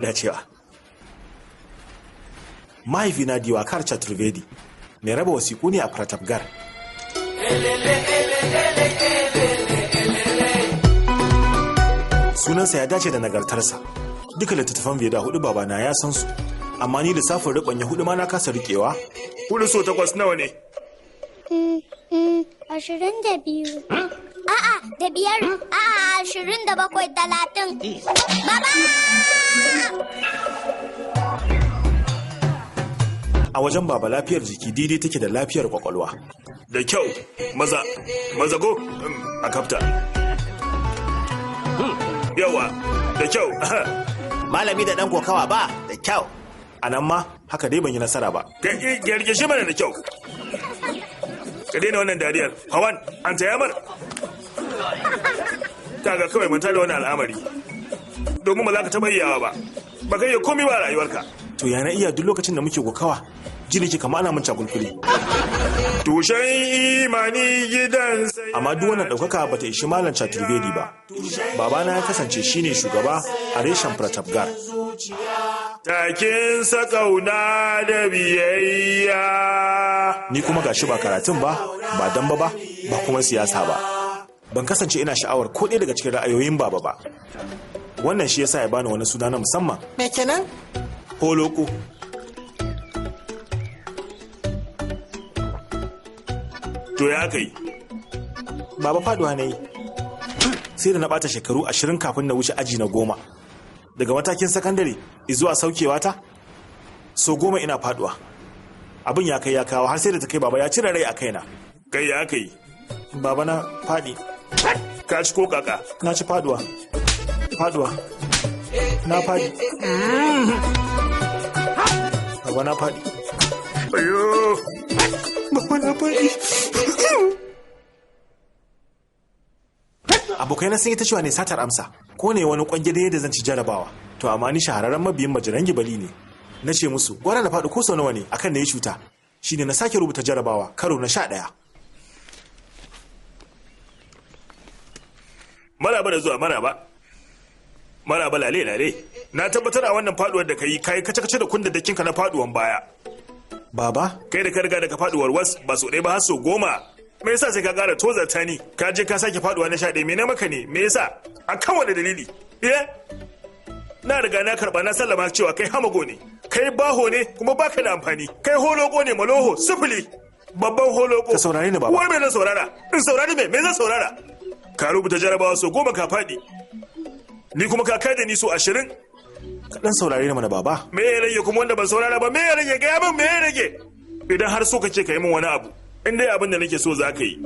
dacewa. Mahaifina Diwakar Chaturvedi mai raba wasiƙu ne a Pratapgarh. Sunansa ya dace da nagartarsa. Duka littattafan Veda hudu babana ya san su, amma ni lissafin riɓanya hudu ma na kasa riƙewa. 4 so 8 nawa ne? 22. A'a, da 5. A'a, 27, 30. Baba! A wajen baba lafiyar jiki daidai take da lafiyar kwakwalwa. Da kyau, maza go a kafta. Yawa, da kyau. Malami da ɗan kokawa ba, da kyau. A nan ma, haka dai ban yi nasara ba. Gyarge shi mana da kyau. Ka daina wannan dariyar. Hawan, an taya mana. Kaga kawai manta da wani al'amari. Domin ba za ka taɓa iyawa ba. Ba ka iya komi ba a rayuwarka. To ya na iya duk lokacin da muke kokawa, ji nake kama ana mun cakulkuli. Tushen imani gidan sai. Amma duk wannan ɗaukaka bata ishi Malam Chaturvedi ba. Babana ya kasance shine shugaba a reshen Pratapgarh. Takin sakauna da biyayya. Ni kuma gashi ba karatun ba damba ba kuma siyasa ba. Ban kasance ina sha'awar ko ɗaya daga cikin ra'ayoyin baba ba. Wannan shi yasa ya bani wani suna na musamman. Me kenan? Holoko. To ya kai? Baba faduwa na yi. Sai da na ɓata shekaru 20 kafin na wuce aji na 10. Daga matakin sakandare zuwa saukewa ta, so 10 ina faduwa. Abin ya kai ya kawo har sai da ta kai baba ya cire rai a kaina. Kai ya kai? Baba na faɗi. Ka ci ko kaka? Na ci faduwa. Na faɗi. Baba na faɗi. Ayo! Baba na faɗi. Abokai na sun yi ta cewa ne satar amsa, ko ne wani kwangire da zan ci jarabawa. To amma ni shahararren mabiyin Bajrangi Bali ne. Na ce musu, gwara na faɗi ko sau nawa ne akan da ya cuta. Shine na sake rubuta jarabawa karo na 11. Maraba da zuwa maraba lale. Na tabbatar a wannan faduwar da kai kace-kace da kundadakinka na faduwan baya. Baba? Kai da ka riga da ka faduwar was ba so ɗaya ba har so 10. Me yasa sai ka ƙara tozarta ni? Ka je ka sake faduwa na 11. Me na maka ne? Me yasa? Akan wani dalili? Na riga na karba na sallama cewa kai hamago ne. Kai baho ne kuma baka da amfani. Kai holoko ne maloho sifili. Babban holoko. Ka saurare ni baba. Wai me zan saurara? In saurari me? Me zan saurara? Ka rubuta jarabawa so 10 ka faɗi. Ni kuma ka kai da ni so 20. Ka dan saurare ni mana baba. Me ya rage kuma wanda ban saurara ba? Me ya rage? Ga min me ya rage? Idan har so kace ka yi min wani abu, in dai abin da nake so za ka yi,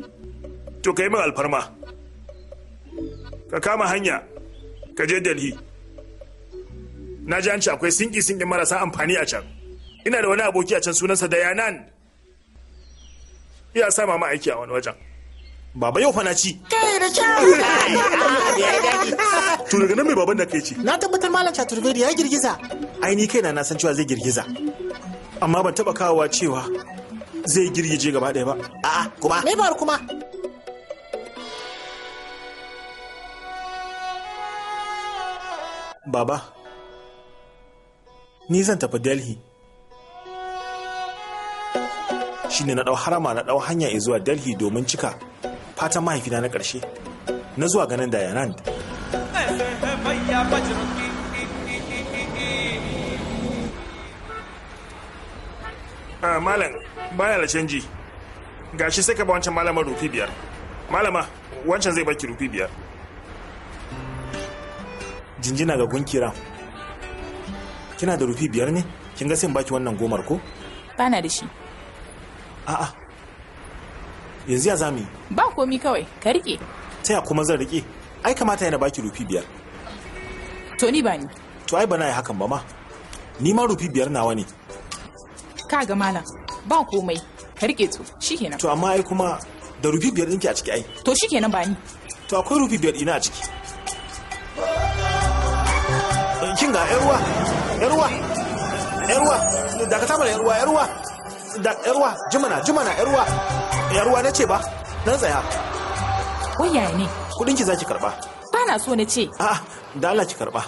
to ka yi min alfarma. Ka kama hanya, ka je Delhi. Na ji an ce akwai sinki marasa amfani a can. Ina da wani aboki a can sunansa Dayanan. Ya sama ma aiki a wani wajen. Baba yau fa na ci. Kai da kyau. To daga nan mai baban da kai ce? Na tabbatar Malam Chaturvedi ya girgiza. Ai ni kaina na san cewa zai girgiza. Amma ban taba kawowa cewa zai girgije gaba ɗaya ba. A'a, kuma. Me bar kuma? Baba, ni zan tafi Delhi. Shine na ɗau harama na ɗau hanya zuwa Delhi domin cika fatan mahaifina na ƙarshe na zuwa ganin Dayanand. Malam, baya da canji. Gashi sai ka ba wancan malamar rufi 5. Malama, wancan zai baki rufi 5. Jinjina ga gunkira. Kina da rufi 5 ne? Kin ga sai in baki wannan 10 ko? Bana da shi. A'a. Yanzu ya zami. Ba komi kawai, ka rike. Taya kuma zan rike? Ai kamata yana baki rufi 5. To ni ba ni. To ai bana yi hakan ba ma. Ni ma rufi 5 nawa ne. Ka ga malam, ba komai. Ka rike to, shikenan. To amma ai kuma da rufi 5 ɗinki a ciki ai. To shikenan ba ni. To akwai rufi 5 ina a ciki. Kin ga yarwa. Da ka taba yarwa. Jimana yarwa na ce ba nan tsaya. Wai yaya ne? Kudin ki zaki karba. Ba na so na ce. A'a, da Allah ki karba.